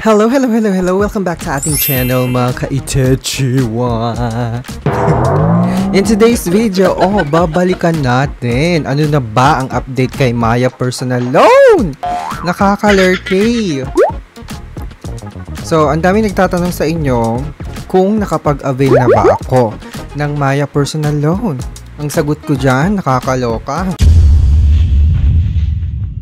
Hello, hello, hello, hello. Welcome back sa ating channel, mga ka-Itechiwa. In today's video, babalikan natin. Ano na ba ang update kay Maya Personal Loan? Nakaka-lurky. So, ang dami nagtatanong sa inyo kung nakapag-avail na ba ako ng Maya Personal Loan. Ang sagot ko dyan, nakakaloka.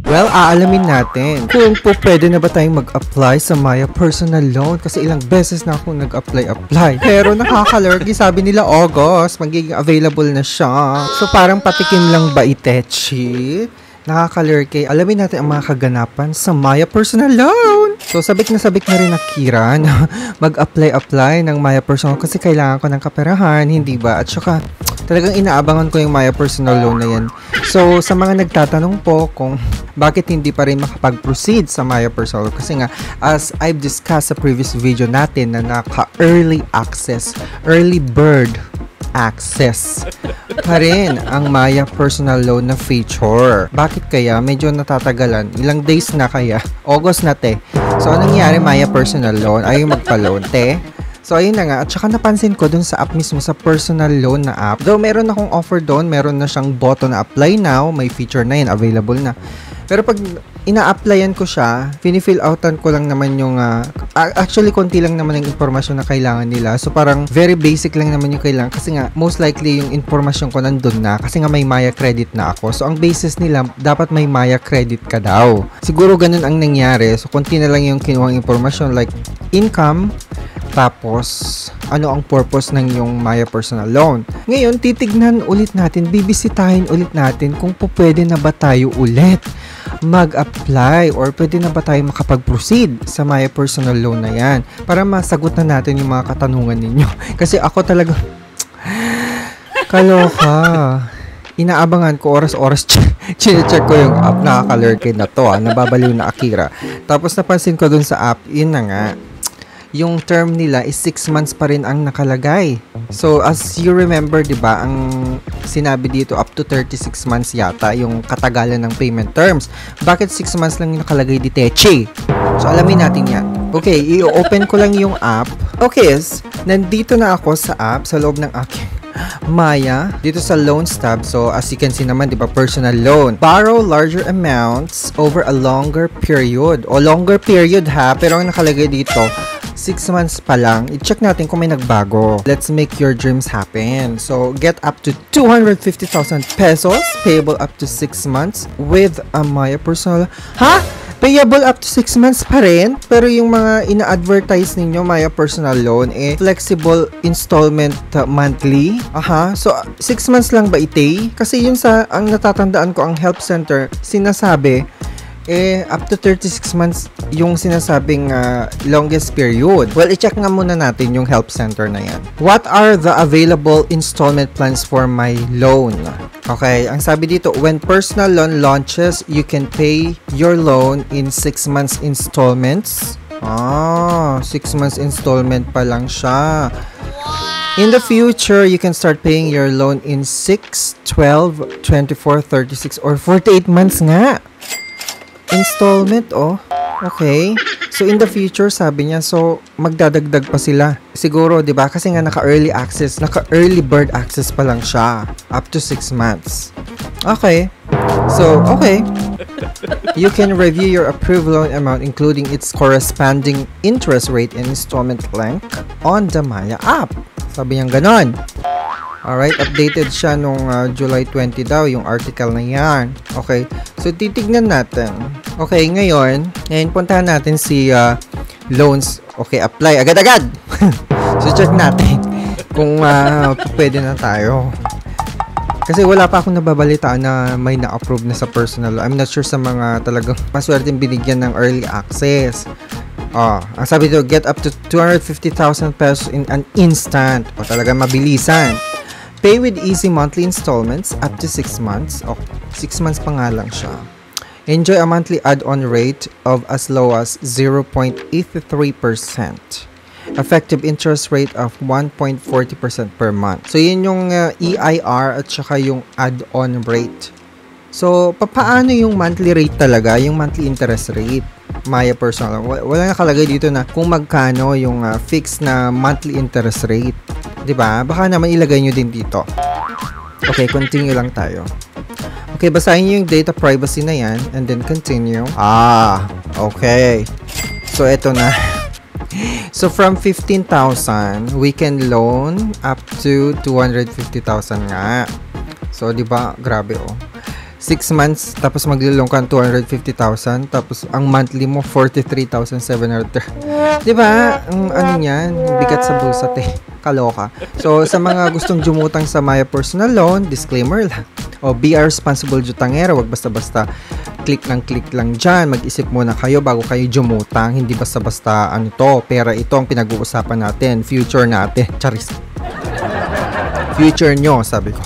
Well, aalamin natin kung po pwede na ba tayong mag-apply sa Maya Personal Loan kasi ilang beses na akong nag-apply. Pero nakaka-lurky, sabi nila August, magiging available na siya. So parang patikim lang ba Itechi? Nakaka-lurky. Alamin natin ang mga kaganapan sa Maya Personal Loan. So sabik na rin na Kira na mag-apply ng Maya Personal kasi kailangan ko ng kaperahan, hindi ba? At saka talagang inaabangan ko yung Maya Personal Loan na yan. So, sa mga nagtatanong po kung bakit hindi pa rin makapag-proceed sa Maya Personal Loan, kasi nga, as I've discussed sa previous video natin na naka-early access, early bird access pa rin ang Maya Personal Loan na feature. Bakit kaya? Medyo natatagalan. Ilang days na kaya? August na te. So, anong nangyari Maya Personal Loan? Ayaw magpa-loan te? So, ayun na nga. At saka napansin ko dun sa app mismo, sa personal loan na app. Though, meron akong offer doon. Meron na siyang button na apply now. May feature na yun. Available na. Pero pag ina-applyan ko siya, fini-fill outan ko lang naman yung... actually, konti lang naman yung informasyon na kailangan nila. So, parang very basic lang naman yung kailangan. Kasi nga, most likely yung informasyon ko nandun na. Kasi nga, may Maya credit na ako. So, ang basis nila, dapat may Maya credit ka daw. Siguro ganun ang nangyari. So, konti na lang yung kinuhang informasyon. Like, income, tapos, ano ang purpose ng yung Maya Personal Loan. Ngayon, titignan ulit natin, bibisitahin ulit natin kung pwede na ba tayo ulit mag-apply or pwede na ba tayo makapag-proceed sa Maya Personal Loan na yan para masagot na natin yung mga katanungan ninyo. Kasi ako talaga kaloka. Inaabangan ko oras-oras check ko yung app. Nakaka-lurky na to. Nababaliw na Akira. Tapos napansin ko dun sa app, yun na nga, yung term nila is 6 months pa rin ang nakalagay. So, as you remember, di ba, ang sinabi dito up to 36 months yata yung katagalan ng payment terms. Bakit 6 months lang yung nakalagay di Techi? So, alamin natin yan. Okay, i-open ko lang yung app. Okay, nandito na ako sa app, sa loob ng aking Maya, dito sa loans tab. So, as you can see naman, di ba, personal loan. Borrow larger amounts over a longer period. O, longer period ha, pero ang nakalagay dito, 6 months pa lang. I-check natin kung may nagbago. Let's make your dreams happen. So, get up to 250,000 pesos, payable up to 6 months with a Maya Personal. Ha? Payable up to 6 months pa rin? Pero yung mga ina-advertise ninyo, Maya Personal Loan, flexible installment monthly. Aha. So, 6 months lang ba ite? Kasi yun sa, ang natatandaan ko, ang help center, sinasabi, up to 36 months yung sinasabing longest period. Well, i-check nga muna natin yung help center na yan. What are the available installment plans for my loan? Okay, ang sabi dito, when personal loan launches, you can pay your loan in 6 months installments. 6 months installment pa lang siya. In the future, you can start paying your loan in 6, 12, 24, 36, or 48 months nga. Installment, okay. So, in the future, sabi niya, so, magdadagdag pa sila. Siguro, di ba? Kasi nga, naka-early access, naka-early bird access pa lang siya. Up to 6 months. Okay. So, okay. You can review your approved loan amount, including its corresponding interest rate and installment length on the Maya app. Sabi niya ganon. Alright, updated siya nung July 20 daw, yung article na yan. Okay, so titignan natin. Okay, ngayon puntahan natin si loans. Okay, apply agad-agad. So check natin kung pwede na tayo. Kasi wala pa akong nababalitaan na may na-approve na sa personal. I'm not sure sa mga talagang maswerteng binigyan ng early access. Ang sabi dito, get up to 250,000 pesos in an instant. Talaga mabilisan. Pay with easy monthly installments up to 6 months. 6 months pa nga lang siya. Enjoy a monthly add-on rate of as low as 0.83%. Effective interest rate of 1.40% per month. So, yun yung EIR at saka yung add-on rate. So, paano yung monthly rate talaga? Yung monthly interest rate? Maya Personal Loan. Wala nakalagay dito na kung magkano yung fixed na monthly interest rate. 'Di ba? Baka naman ilagay nyo din dito. Okay, continue lang tayo. Okay, basahin nyo yung data privacy na yan and then continue. Okay. So, eto na. So, from 15,000, we can loan up to 250,000 nga. So, di ba? Grabe, 6 months, tapos maglo-loan ka ng 250,000, tapos ang monthly mo, 43,700. Di ba? Ano yan? Bigat sa bulsa, kaloka. So, sa mga gustong jumutang sa Maya Personal Loan, disclaimer lang. Be a responsible jutangero. Wag basta-basta click lang dyan. Mag-isip muna kayo bago kayo jumutang. Hindi basta-basta pera ito ang pinag-uusapan natin. Future natin. Charis. Future nyo, sabi ko.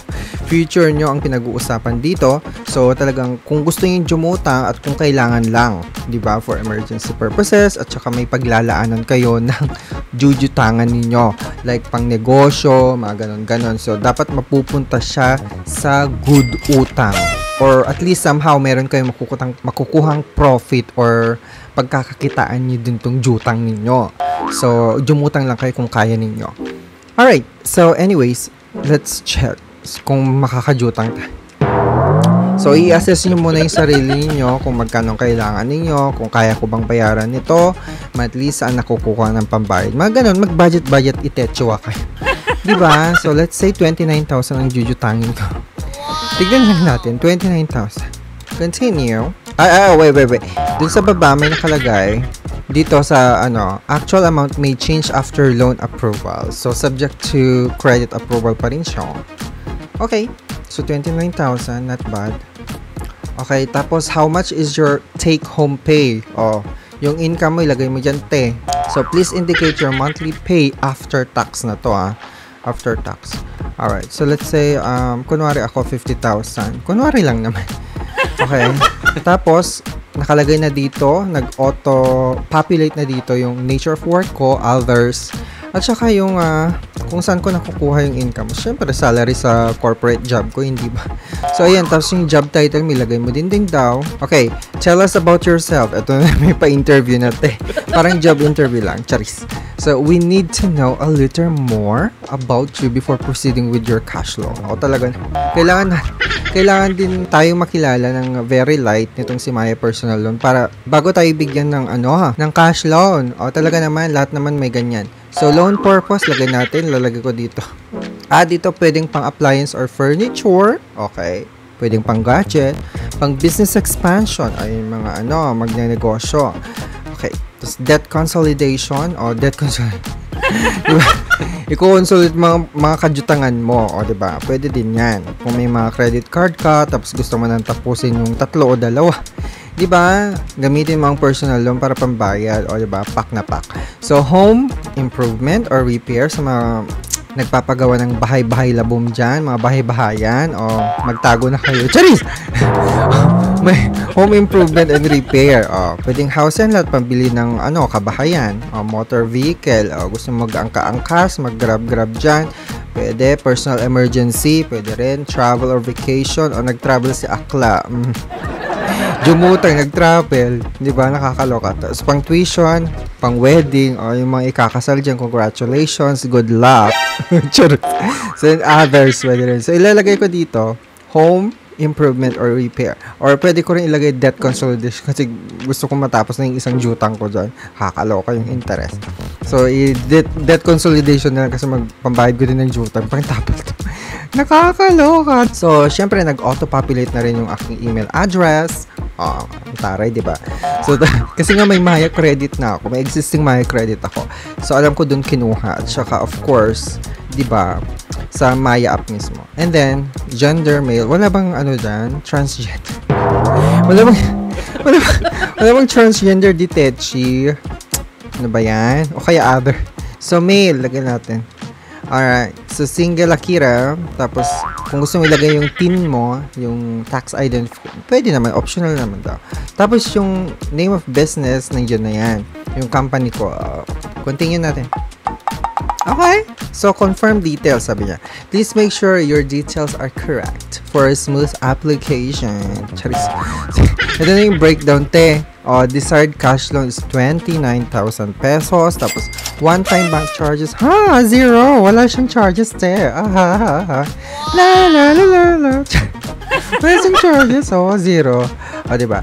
Future nyo ang pinag-uusapan dito. So, talagang kung gusto nyo jumutang at kung kailangan lang, di ba, for emergency purposes at saka may paglalaanan kayo ng jujutangan ninyo. Like, pang negosyo, mga ganon-ganon. So, dapat mapupunta siya sa good utang. Or at least somehow, meron kayong makukuhang profit or pagkakakitaan nyo din tong jutang ninyo. So, jumutang lang kayo kung kaya ninyo. Alright, so anyways, let's check kung makakajutang tayo. So, i-assess nyo muna yung sarili niyo kung magkano kailangan ninyo, kung kaya ko bang bayaran nito, monthly saan nakukuha ng pambayad. Mga ganun, mag-budget itetsuwa kayo. Diba? So, let's say 29,000 ang jujutangin ko. Tignan lang natin, 29,000. Continue. Wait. Dun sa baba, may nakalagay dito sa, actual amount may change after loan approval. So, subject to credit approval pa rin siya. Okay. So, 29,000, not bad. Okay, tapos how much is your take-home pay? Yung income mo, ilagay mo dyan, te. So, please indicate your monthly pay after tax na to, after tax. Alright, so let's say, kunwari ako, 50,000. Kunwari lang naman. Okay. Tapos, nakalagay na dito, nag-auto-populate na dito yung nature of work ko, others, at saka yung kung saan ko nakukuha yung income. Siyempre, salary sa corporate job ko, hindi ba? So, ayan. Tapos yung job title, milagay mo din daw. Okay. Tell us about yourself. Ito na, may pa-interview na, Parang job interview lang. Charis. So, we need to know a little more about you before proceeding with your cash loan. Talaga. Kailangan din tayong makilala ng very light nitong si Maya Personal Loan para bago tayo bigyan ng ng cash loan. Talaga naman, lahat naman may ganyan. So, loan purpose, lalagay ko dito. Dito pwedeng pang appliance or furniture. Okay. Pwedeng pang gadget. Pang business expansion. Ay, mga magnenegosyo. Okay. Tapos, debt consolidation. Diba? I-consolidate mga kajutangan mo. Diba? Pwede din yan. Kung may mga credit card ka, tapos gusto mo nang tapusin yung 3 o 2. Diba? Gamitin mo ang personal loan para pambayad. Diba? Pack na pack. So, home improvement or repair sa mga nagpapagawa ng bahay-bahay labom dyan, mga bahay-bahayan, magtago na kayo. Charis! May home improvement and repair. Pwedeng house and lot, pambili ng kabahayan. Motor vehicle. Gusto mo mag-angka-angkas, mag-grab-grab dyan. Pwede. Personal emergency. Pwede rin. Travel or vacation. Nag-travel si Akla. Jumutang, nag-travel. Di ba? Nakakaloka. Tapos pang tuition, pang wedding, yung mga ikakasal dyan, congratulations, good luck. So, and others, pwede rin. So, ilalagay ko dito, home improvement or repair. Or pwede ko rin ilagay debt consolidation kasi gusto kong matapos na yung isang jutang ko dyan. Kakaloka yung interest. So, debt consolidation na lang kasi magpambayad ko din ng jutang. Pagkatapos ito. Nakakaloka. So, syempre, nag-auto-populate na rin yung aking email address. Taray, diba? So, kasi nga may Maya credit na ako. May existing Maya credit ako. So, alam ko dun kinuha. At saka, of course, diba, sa Maya app mismo. And then, gender, male. Wala bang dyan? Transgender. Wala bang transgender ditechi? Ano ba yan? O kaya other. So, male. Lagyan natin. Alright. So, single Akira. Tapos, kung gusto mo ilagay yung TIN mo, yung tax identification, pwede naman. Optional naman daw. Tapos, yung name of business, nandiyan na yan. Yung company ko. Continue natin. Okay. So, confirm details, sabi niya. Please make sure your details are correct for a smooth application. Charis. Ito na yung breakdown, te. Desired cash loan is 29,000 pesos. Tapos, one-time bank charges. Zero. Wala siyang charges there. La, la, la, la, la. Wala siyang charges. Zero. Diba?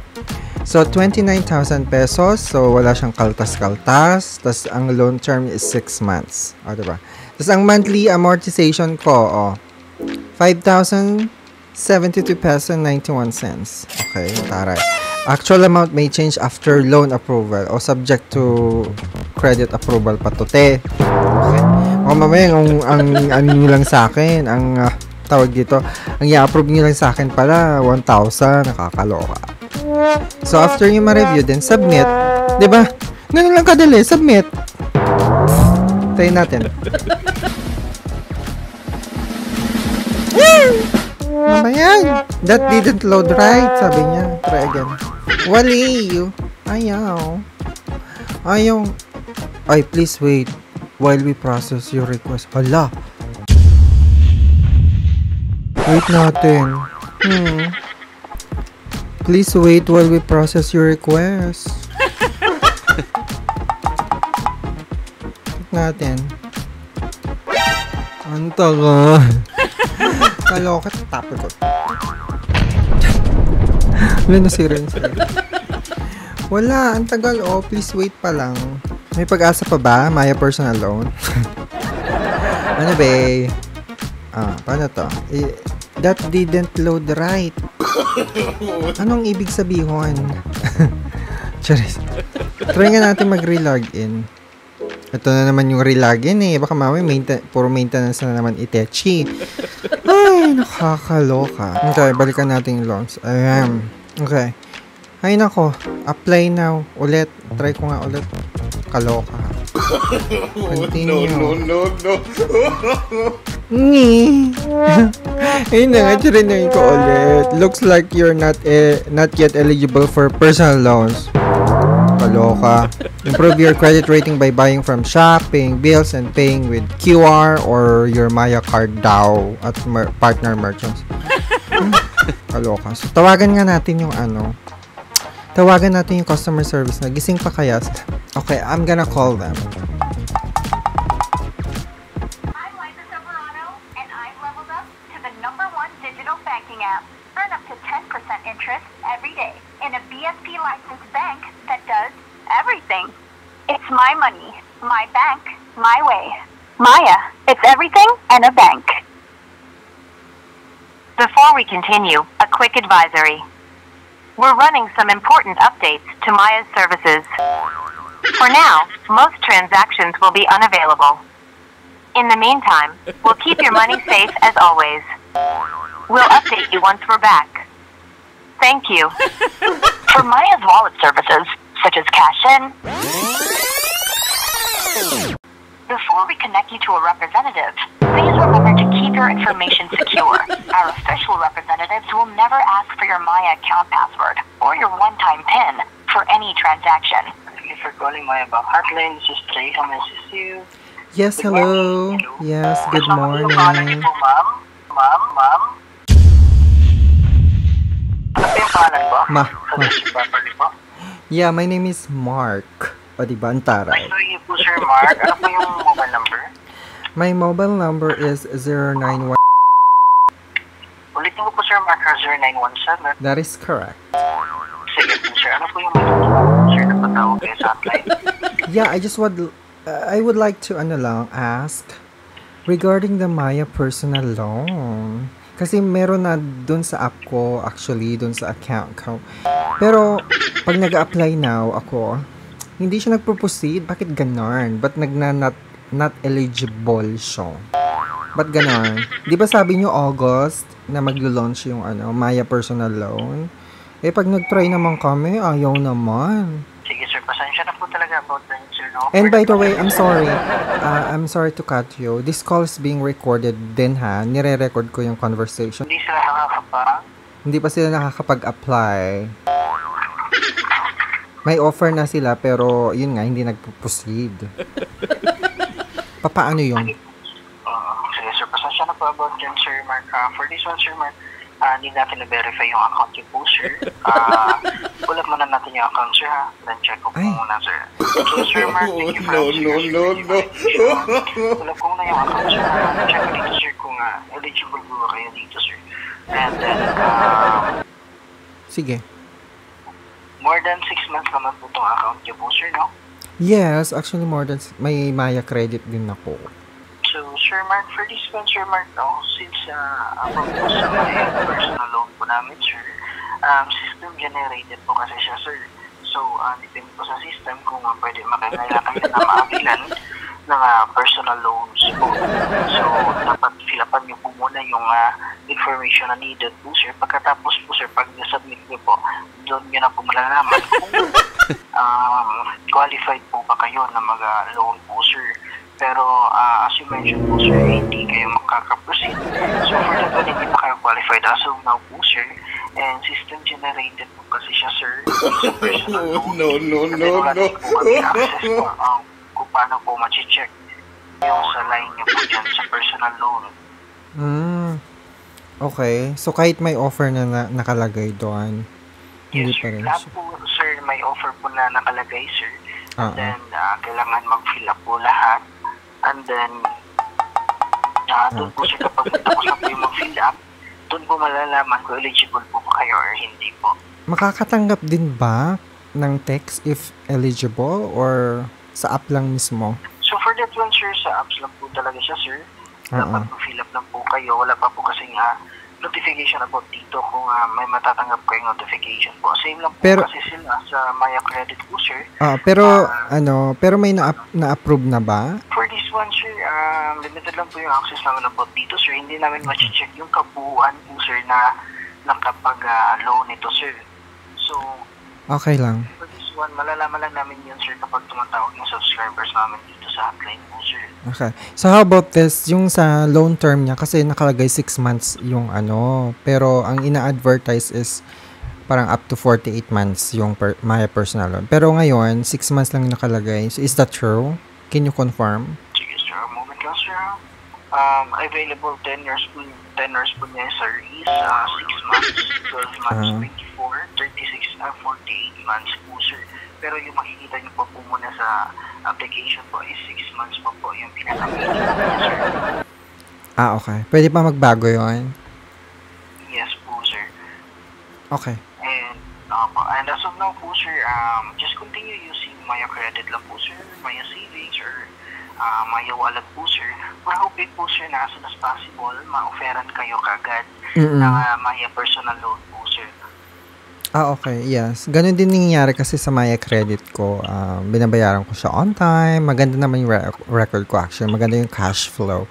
So, 29,000 pesos. So, wala siyang kaltas-kaltas. Tapos, ang loan term is 6 months. Diba? Tapos, ang monthly amortization ko, 5,072 pesos and 91 cents. Okay, taray. Actual amount may change after loan approval o subject to credit approval pa to, te. Okay. Mamaya, ang nyo lang sa akin, ang tawag dito, ang i-approve nyo lang sa akin pala, 1,000, nakakaloka. So, after nyo ma-review, then submit. Diba? Ganun lang kadali, submit. Try natin. Mamaya, that didn't load right, sabi niya. Try again. Wali, ayaw. Ay, please wait while we process your request. Hala. Wait natin. Please wait while we process your request. Wait natin. Ang tagal. Kalokat, tapos ko. Wala na si Ren. Wala, ang tagal. Please wait pa lang. May pag-asa pa ba? Maya personal loan? Ano ba? Paano to? That didn't load right. Anong ibig sabihin? Charis. Try nga natin mag-relogin. Ito na naman yung relogin Baka mamaya puro maintenance na naman itechi. Ay, nakakaloka. Okay, balikan natin yung loans. Ayan. Okay. Ay, nako. Apply now. Ulit. Try ko nga ulit. Kaloka. Continue. No. Ayun na nga. Trinay ko ulit. Looks like you're not yet eligible for personal loans. Kaloka. Improve your credit rating by buying from shopping, bills, and paying with QR or your Maya card daw at partner merchants. Kaloka. So, tawagan nga natin yung tawagan natin yung customer service na gising pa kaya. Okay, I'm gonna call them. I'm Liza Silverado, and I've leveled up to the #1 digital banking app. Earn up to 10% interest every day in a BSP licensed bank that does everything. It's my money, my bank, my way. Maya, it's everything and a bank. Before we continue, a quick advisory. We're running some important updates to Maya's services. For now, most transactions will be unavailable. In the meantime, we'll keep your money safe as always. We'll update you once we're back. Thank you. For Maya's wallet services, such as cash in. Before we connect you to a representative, please remember to keep your information secure. Our official representatives will never ask for your Maya account password or your one-time PIN for any transaction. Thank you for calling Maya Bank Hotline. This is Trey. How may I assist you? Yes, hello. Yes, good morning. Ma'am. Ano po yung pangalan po? Yeah, my name is Mark. O, diba? Ang taray. Sorry po, Sir Mark. Ano po yung mobile number? My mobile number is 091. Ulitin ko po, Sir Mark, 0917. That is correct. Sige po, Sir. Ano po yung mobile Sir, napatawag kayo sa hotline? Yeah, I would like to ask regarding the Maya personal loan. Kasi meron na dun sa app ko, actually, dun sa account ko. Pero, pag nag-apply now ako, hindi siya nagpo-proceed. Bakit ganon? Ba't not eligible siya? Ba't ganon? Di ba sabi nyo August na maglo-launch yung Maya personal loan? Pag nag-try naman kami, ayaw naman. Sige, Sir. Pasensya na po talaga about that, Sir. No? And by the way, I'm sorry. I'm sorry to cut you. This call is being recorded din ha. Nire-record ko yung conversation. Hindi sila nakakapa. Hindi pa sila nakakapag-apply. May offer na sila pero yun nga, hindi nagpo-proceed. Papaano yun? Sige, Sir. Pasensya na po about yan, Sir Mark. For this one, Sir Mark, Need natin na-verify yung account niyo po, sir. Pull up muna natin yung account, sir, ha? Then check ko po muna, sir. So, Sir Mark, thank you for answering your information. Pull up ko muna yung account, sir, ha? Check ko dito, sir, kung eligible po kayo dito, sir. And then, Sige. more than 6 months naman po itong account niyo po, sir, no? Yes, actually more than may Maya credit din ako. So, Sir Mark, for this one, Sir Mark, no, since about po sa may personal loan po namin, sir, system generated po kasi siya, sir. So, depende po sa system kung pwede makakailangan kayo na maabilan ng personal loans po. So, dapat fill upan niyo po muna yung information na needed po, sir. Pagkatapos po, sir, pag nasubmit niyo po, doon niyo na po malalaman kung qualified po ba kayo na mag-loan po, sir. Pero as you mentioned po, sir, hindi kayo makaka-proceed. So for that one, hindi pa kayo qualified as of now po, sir. And system generated po kasi siya, sir. Sa personal loan. No. Wala din po kami access po kung paano po ma-check yung sa line niyo po dyan sa personal loan. Okay. So kahit may offer na nakalagay doon, hindi Yes, pa sir. rin Lahat siya. po, sir, may offer po na nakalagay, sir. And then, kailangan mag-fill up po lahat. And then, doon po siya kapag tapos na po yung mag-fill up, doon po malalaman kung eligible po ba kayo or hindi po. Makakatanggap din ba ng text if eligible or sa app lang mismo? So, for that one, sir, sa apps lang po talaga siya, sir. Dapat mag-fill up lang po kayo. Wala pa po kasing notification about dito kung may matatanggap kayong notification po. Same lang po kasi sila sa Maya Credit po, sir. Pero may na-approve na ba? For this one, sir, limited lang po yung access namin about dito, sir. Hindi namin ma-check yung kabuuan po, sir, na nakapag-loan ito, sir. So, okay lang. For this one, malalaman lang namin yun, sir, kapag tumatawag yung subscribers namin dito sa hotline po, sir. Okay. So how about this, yung sa loan term niya, kasi nakalagay 6 months yung pero ang ina-advertise is parang up to 48 months yung Maya personal loan. Pero ngayon, 6 months lang nakalagay. So is that true? Can you confirm? Sige, sir. A moment lang, sir. Available tenors po niya, sir, is 6 months, 12 months, 24, 36, 48 months po, sir. Pero yung makikita niyo po muna sa application po is 6 months po yung pinaka-minimum niya, sir. Okay. Pwede pa magbago yon? Yes po, sir. Okay. And as of now po, sir, just continue using Maya Credit lang po, sir, Maya Savings, or Maya Wallet po, sir. We're hoping po, sir, na as soon as possible, ma-offeran kayo kagad ng Maya personal loan po, sir. Okay. Yes. Ganun din nangyayari kasi sa Maya Credit ko. Binabayaran ko siya on time. Maganda naman yung record ko actually. Maganda yung cash flow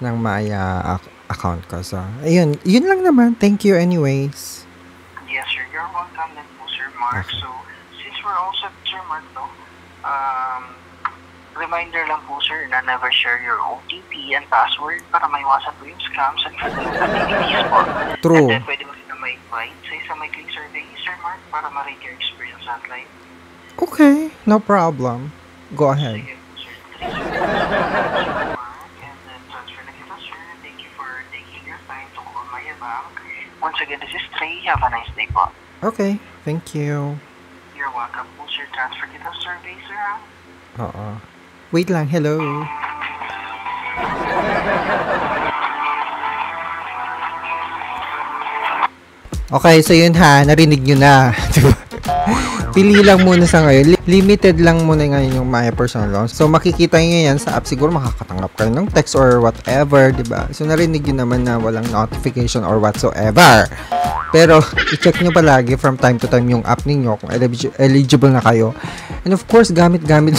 ng Maya account ko. So, ayun. Yun lang naman. Thank you anyways. Yes, sir. You're welcome then po, Sir Mark. Okay. So, since we're all set, Sir Mark, no, reminder lang po, sir, na never share your OTP and password para maiwasan po yung scams at fraudulent activities po. True. And then, pwede mo sila ma-invite sa isang may clean survey, Sir Mark, para ma-rate your experience online. Okay. No problem. Go ahead. Sige po, sir. 3 seconds, Sir Mark, and then transfer na kita, sir. Thank you for taking your time to call Maya Bank. Once again, this is Trey. Have a nice day po. Okay. Thank you. You're welcome po, sir. Transfer kita survey, sir, ha? Oo. Wait lang. Hello. Okay, so yun narinig nyo na. Pili lang muna sa ngayon. Limited lang muna ngayon yung Maya personal loan. So makikita nyo yan sa app. Siguro makakatanggap kayo ng text or whatever, diba? So narinig nyo naman na walang notification or whatsoever. Pero i-check nyo palagi from time to time yung app ninyo kung eligible na kayo. And of course, gamit-gamit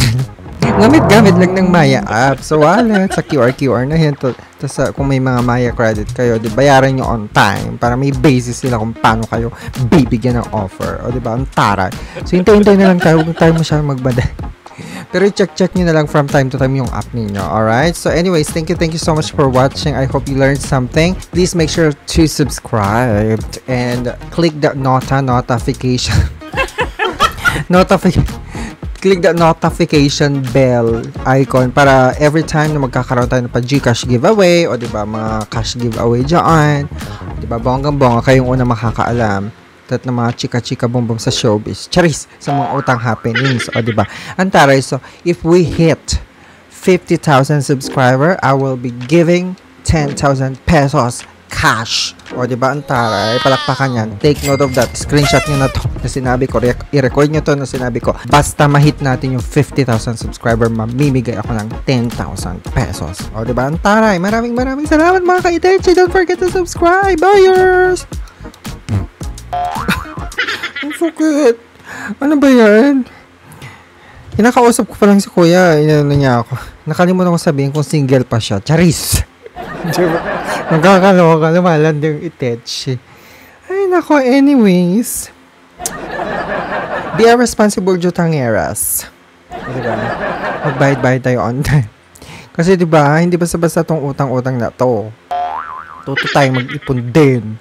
lang ng Maya app. So, wallet, sa QR na yan. Tapos, kung may mga Maya credit kayo, bayaran nyo on time para may basis sila kung paano kayo bibigyan ng offer. O, diba? Ang taray. So, hintay-hintay na lang tayo. Huwag tayo masyadong magbada. Pero i-check nyo na lang from time to time yung app ninyo. Alright? So, anyways, thank you so much for watching. I hope you learned something. Please make sure to subscribe and click the notification. Click the notification bell icon para every time na magkakaroon tayo ng pa-Gcash giveaway o diba mga cash giveaway dyan, diba Diba? Bonggang-bonga kayong una makakaalam. Tat na mga chika-chika boom sa showbiz. Charis! Sa mga utang happenings. O, diba? Antaray, so, if we hit 50,000 subscriber, I will be giving 10,000 pesos cash. O, diba? Antaray, palakpakan yan. Take note of that. Screenshot nyo na to na sinabi ko. I-record nyo to na sinabi ko. Basta ma-hit natin yung 50,000 subscriber, mamimigay ako ng 10,000 pesos. O, diba? Antaray, maraming salamat mga ka-itechi. Don't forget to subscribe. Buyers! Ang sakit. Ano ba yan? Kinakausap ko pa lang si kuya. Inano niya ako. Nakalimutan ko sabihin kung single pa siya. Charis! Diba? Nagkakaloka. Lumaland yung Itechi. Ay, nako. Anyways. Be a responsible jutangeras. Diba? Magbayad-bayad tayo on time. Kasi diba, hindi basta-basta tong utang-utang na to. Tuto tayo mag-ipon din.